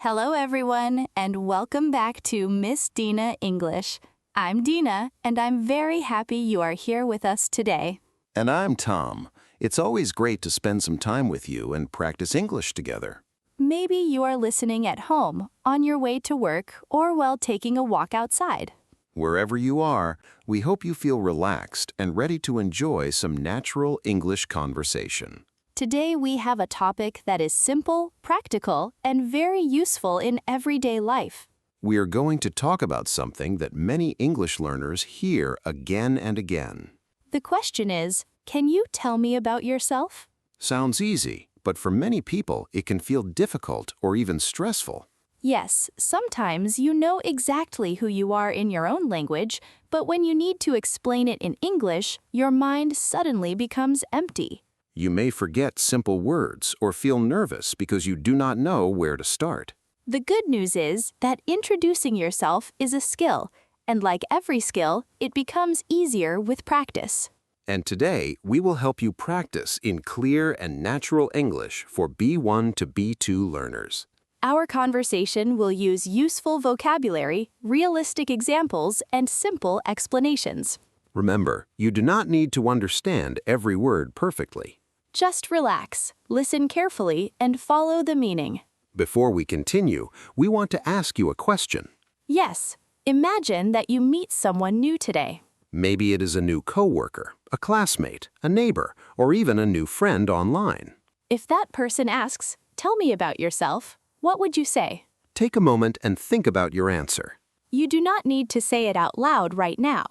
Hello, everyone, and welcome back to Miss Dina English. I'm Dina, and I'm very happy you are here with us today. And I'm Tom. It's always great to spend some time with you and practice English together. Maybe you are listening at home, on your way to work, or while taking a walk outside. Wherever you are, we hope you feel relaxed and ready to enjoy some natural English conversation. Today we have a topic that is simple, practical, and very useful in everyday life. We are going to talk about something that many English learners hear again and again. The question is, can you tell me about yourself? Sounds easy, but for many people it can feel difficult or even stressful. Yes, sometimes you know exactly who you are in your own language, but when you need to explain it in English, your mind suddenly becomes empty. You may forget simple words or feel nervous because you do not know where to start. The good news is that introducing yourself is a skill, and like every skill, it becomes easier with practice. And today, we will help you practice in clear and natural English for B1 to B2 learners. Our conversation will use useful vocabulary, realistic examples, and simple explanations. Remember, you do not need to understand every word perfectly. Just relax, listen carefully, and follow the meaning. Before we continue, we want to ask you a question. Yes, imagine that you meet someone new today. Maybe it is a new coworker, a classmate, a neighbor, or even a new friend online. If that person asks, "Tell me about yourself," what would you say? Take a moment and think about your answer. You do not need to say it out loud right now.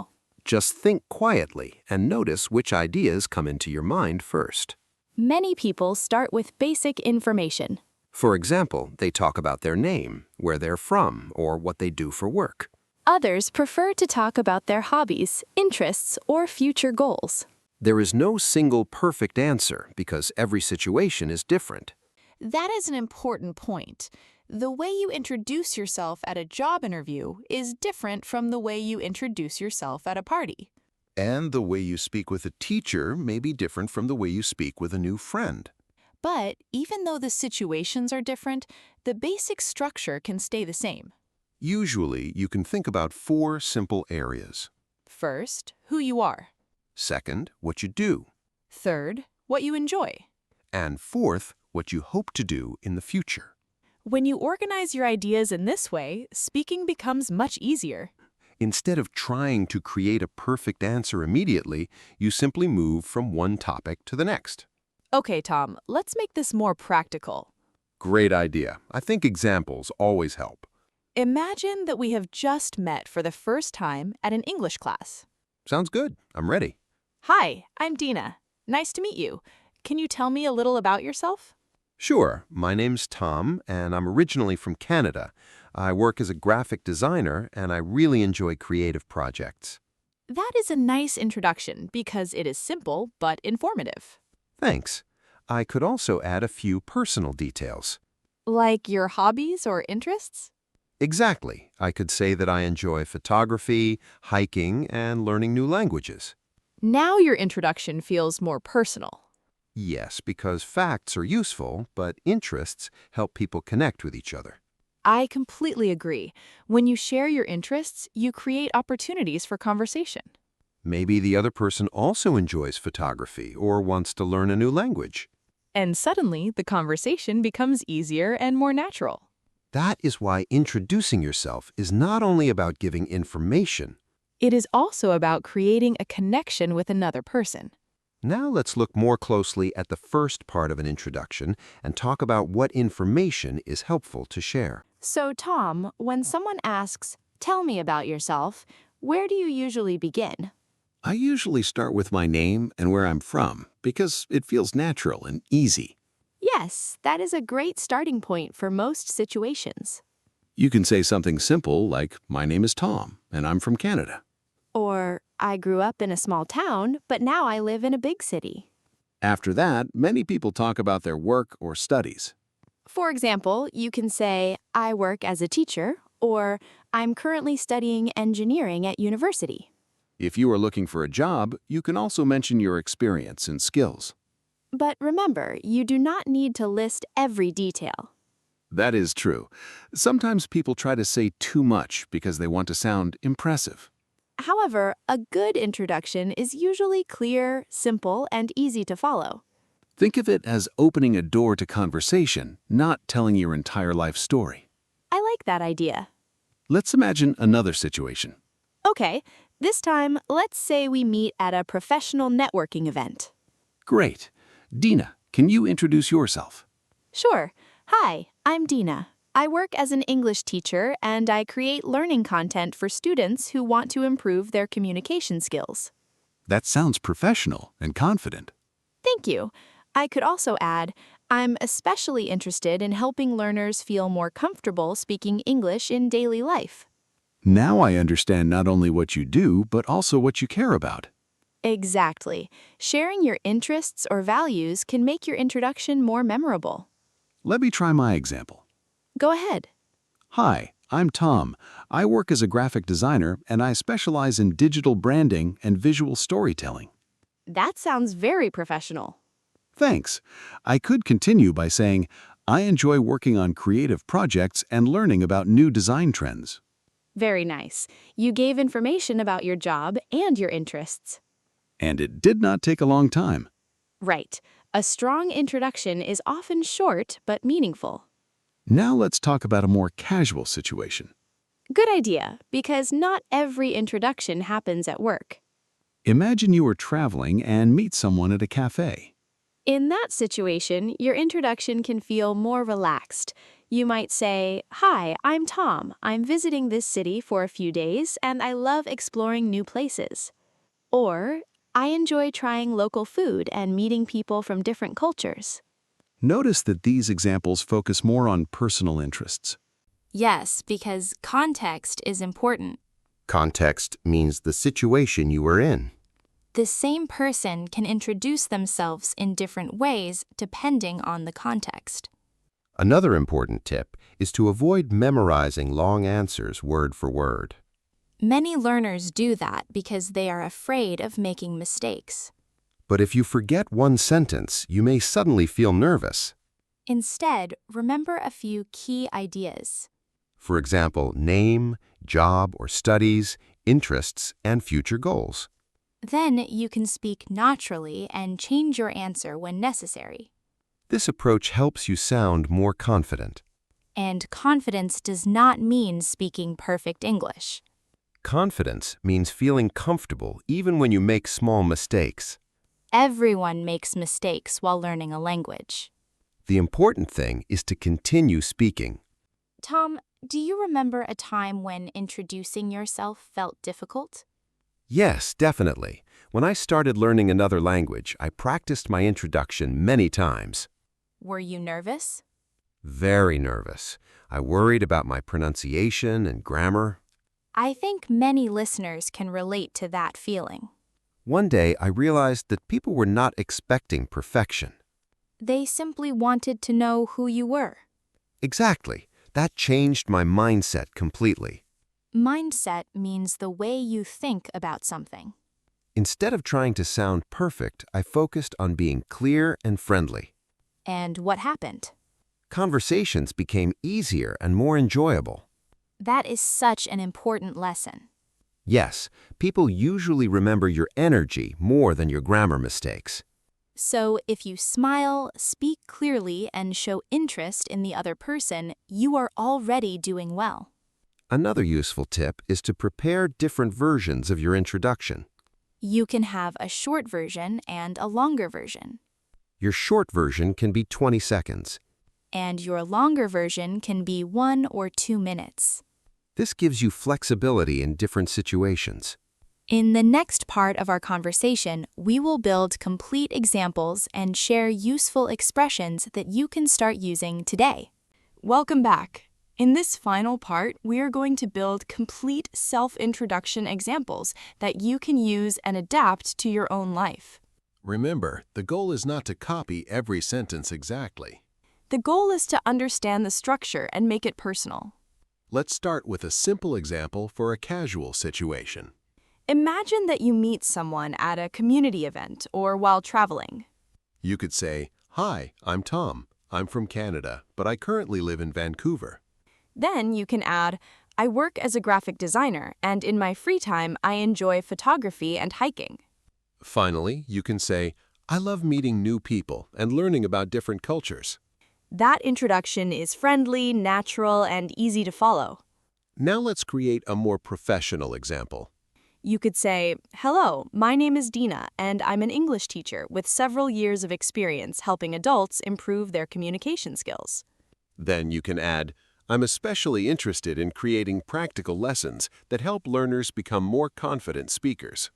Just think quietly and notice which ideas come into your mind first. Many people start with basic information. For example, they talk about their name, where they're from, or what they do for work. Others prefer to talk about their hobbies, interests, or future goals. There is no single perfect answer because every situation is different. That is an important point. The way you introduce yourself at a job interview is different from the way you introduce yourself at a party. And the way you speak with a teacher may be different from the way you speak with a new friend. But even though the situations are different, the basic structure can stay the same. Usually, you can think about 4 simple areas. First, who you are. Second, what you do. Third, what you enjoy. And fourth, what you hope to do in the future. When you organize your ideas in this way, speaking becomes much easier. Instead of trying to create a perfect answer immediately, you simply move from one topic to the next. Okay, Tom, let's make this more practical. Great idea. I think examples always help. Imagine that we have just met for the first time at an English class. Sounds good. I'm ready. Hi, I'm Dina. Nice to meet you. Can you tell me a little about yourself? Sure. My name's Tom, and I'm originally from Canada. I work as a graphic designer, and I really enjoy creative projects. That is a nice introduction because it is simple but informative. Thanks. I could also add a few personal details. Like your hobbies or interests? Exactly. I could say that I enjoy photography, hiking, and learning new languages. Now your introduction feels more personal. Yes, because facts are useful, but interests help people connect with each other. I completely agree. When you share your interests, you create opportunities for conversation. Maybe the other person also enjoys photography or wants to learn a new language. And suddenly, the conversation becomes easier and more natural. That is why introducing yourself is not only about giving information. It is also about creating a connection with another person. Now let's look more closely at the first part of an introduction and talk about what information is helpful to share. So, Tom, when someone asks, "Tell me about yourself," where do you usually begin? I usually start with my name and where I'm from because it feels natural and easy. Yes, that is a great starting point for most situations. You can say something simple like, "My name is Tom and I'm from Canada." Or, "I grew up in a small town, but now I live in a big city." After that, many people talk about their work or studies. For example, you can say, "I work as a teacher," or "I'm currently studying engineering at university." If you are looking for a job, you can also mention your experience and skills. But remember, you do not need to list every detail. That is true. Sometimes people try to say too much because they want to sound impressive. However, a good introduction is usually clear, simple, and easy to follow. Think of it as opening a door to conversation, not telling your entire life story. I like that idea. Let's imagine another situation. Okay, this time, let's say we meet at a professional networking event. Great. Dina, can you introduce yourself? Sure. Hi, I'm Dina. I work as an English teacher and I create learning content for students who want to improve their communication skills. That sounds professional and confident. Thank you. I could also add, I'm especially interested in helping learners feel more comfortable speaking English in daily life. Now I understand not only what you do, but also what you care about. Exactly. Sharing your interests or values can make your introduction more memorable. Let me try my example. Go ahead. Hi, I'm Tom. I work as a graphic designer and I specialize in digital branding and visual storytelling. That sounds very professional. Thanks. I could continue by saying, I enjoy working on creative projects and learning about new design trends. Very nice. You gave information about your job and your interests. And it did not take a long time. Right. A strong introduction is often short but meaningful. Now let's talk about a more casual situation. Good idea, because not every introduction happens at work. Imagine you are traveling and meet someone at a cafe. In that situation, your introduction can feel more relaxed. You might say, "Hi, I'm Tom. I'm visiting this city for a few days and I love exploring new places." Or, "I enjoy trying local food and meeting people from different cultures." Notice that these examples focus more on personal interests. Yes, because context is important. Context means the situation you are in. The same person can introduce themselves in different ways depending on the context. Another important tip is to avoid memorizing long answers word for word. Many learners do that because they are afraid of making mistakes. But if you forget one sentence, you may suddenly feel nervous. Instead, remember a few key ideas. For example, name, job or studies, interests, and future goals. Then you can speak naturally and change your answer when necessary. This approach helps you sound more confident. And confidence does not mean speaking perfect English. Confidence means feeling comfortable even when you make small mistakes. Everyone makes mistakes while learning a language. The important thing is to continue speaking. Tom, do you remember a time when introducing yourself felt difficult? Yes, definitely. When I started learning another language, I practiced my introduction many times. Were you nervous? Very nervous. I worried about my pronunciation and grammar. I think many listeners can relate to that feeling. One day, I realized that people were not expecting perfection. They simply wanted to know who you were. Exactly. That changed my mindset completely. Mindset means the way you think about something. Instead of trying to sound perfect, I focused on being clear and friendly. And what happened? Conversations became easier and more enjoyable. That is such an important lesson. Yes, people usually remember your energy more than your grammar mistakes. So if you smile, speak clearly, and show interest in the other person, you are already doing well. Another useful tip is to prepare different versions of your introduction. You can have a short version and a longer version. Your short version can be 20 seconds. And your longer version can be 1 or 2 minutes. This gives you flexibility in different situations. In the next part of our conversation, we will build complete examples and share useful expressions that you can start using today. Welcome back. In this final part, we are going to build complete self-introduction examples that you can use and adapt to your own life. Remember, the goal is not to copy every sentence exactly. The goal is to understand the structure and make it personal. Let's start with a simple example for a casual situation. Imagine that you meet someone at a community event or while traveling. You could say, "Hi, I'm Tom. I'm from Canada, but I currently live in Vancouver. Then you can add, I work as a graphic designer, and in my free time, I enjoy photography and hiking. Finally, you can say, I love meeting new people and learning about different cultures. That introduction is friendly, natural, and easy to follow. Now let's create a more professional example. You could say, hello, my name is Dina, and I'm an English teacher with several years of experience helping adults improve their communication skills. Then you can add, I'm especially interested in creating practical lessons that help learners become more confident speakers.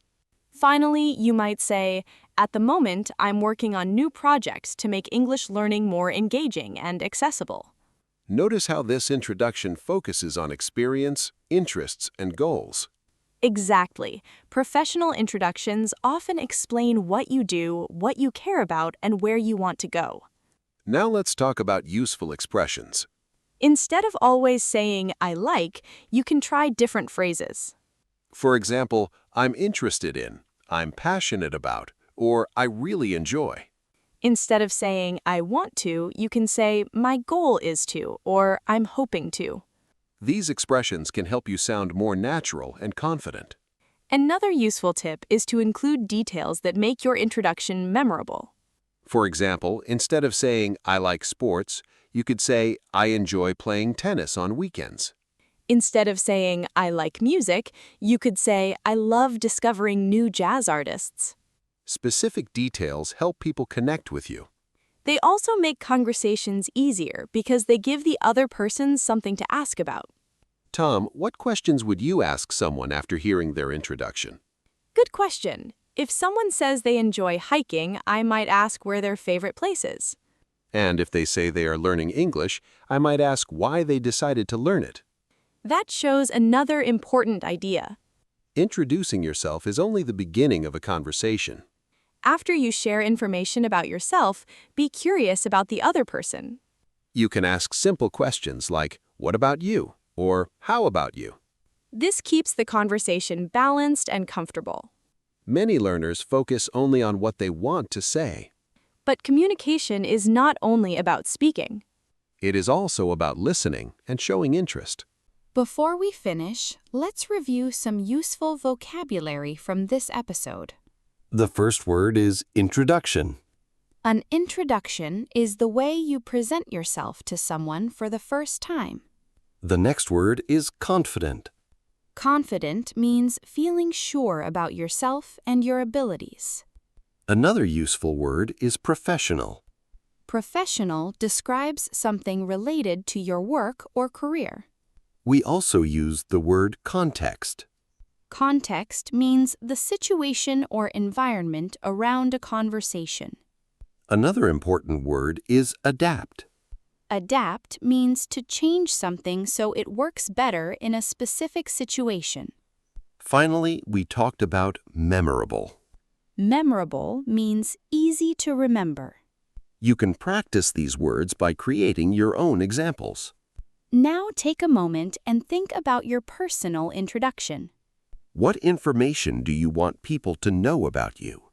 Finally, you might say, at the moment, I'm working on new projects to make English learning more engaging and accessible. Notice how this introduction focuses on experience, interests, and goals. Exactly. Professional introductions often explain what you do, what you care about, and where you want to go. Now let's talk about useful expressions. Instead of always saying, I like, you can try different phrases. For example, I'm interested in, I'm passionate about, or I really enjoy. Instead of saying, I want to, you can say, my goal is to, or I'm hoping to. These expressions can help you sound more natural and confident. Another useful tip is to include details that make your introduction memorable. For example, instead of saying, I like sports, you could say, I enjoy playing tennis on weekends. Instead of saying, I like music, you could say, I love discovering new jazz artists. Specific details help people connect with you. They also make conversations easier because they give the other person something to ask about. Tom, what questions would you ask someone after hearing their introduction? Good question. If someone says they enjoy hiking, I might ask where their favorite place is. And if they say they are learning English, I might ask why they decided to learn it. That shows another important idea. Introducing yourself is only the beginning of a conversation. After you share information about yourself, be curious about the other person. You can ask simple questions like, what about you? Or how about you? This keeps the conversation balanced and comfortable. Many learners focus only on what they want to say. But communication is not only about speaking. It is also about listening and showing interest. Before we finish, let's review some useful vocabulary from this episode. The first word is introduction. An introduction is the way you present yourself to someone for the first time. The next word is confident. Confident means feeling sure about yourself and your abilities. Another useful word is professional. Professional describes something related to your work or career. We also use the word context. Context means the situation or environment around a conversation. Another important word is adapt. Adapt means to change something so it works better in a specific situation. Finally, we talked about memorable. Memorable means easy to remember. You can practice these words by creating your own examples. Now take a moment and think about your personal introduction. What information do you want people to know about you?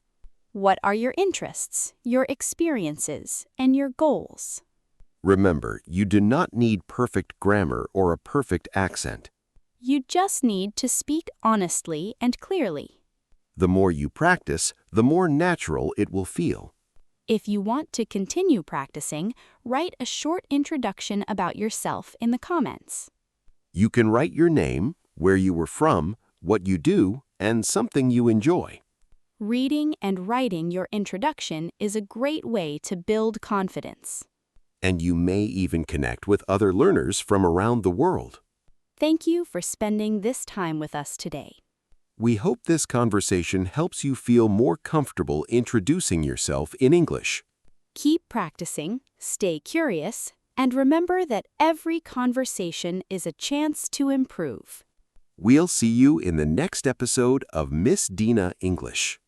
What are your interests, your experiences, and your goals? Remember, you do not need perfect grammar or a perfect accent. You just need to speak honestly and clearly. The more you practice, the more natural it will feel. If you want to continue practicing, write a short introduction about yourself in the comments. You can write your name, where you were from, what you do, and something you enjoy. Reading and writing your introduction is a great way to build confidence. And you may even connect with other learners from around the world. Thank you for spending this time with us today. We hope this conversation helps you feel more comfortable introducing yourself in English. Keep practicing, stay curious, and remember that every conversation is a chance to improve. We'll see you in the next episode of Miss Dina English.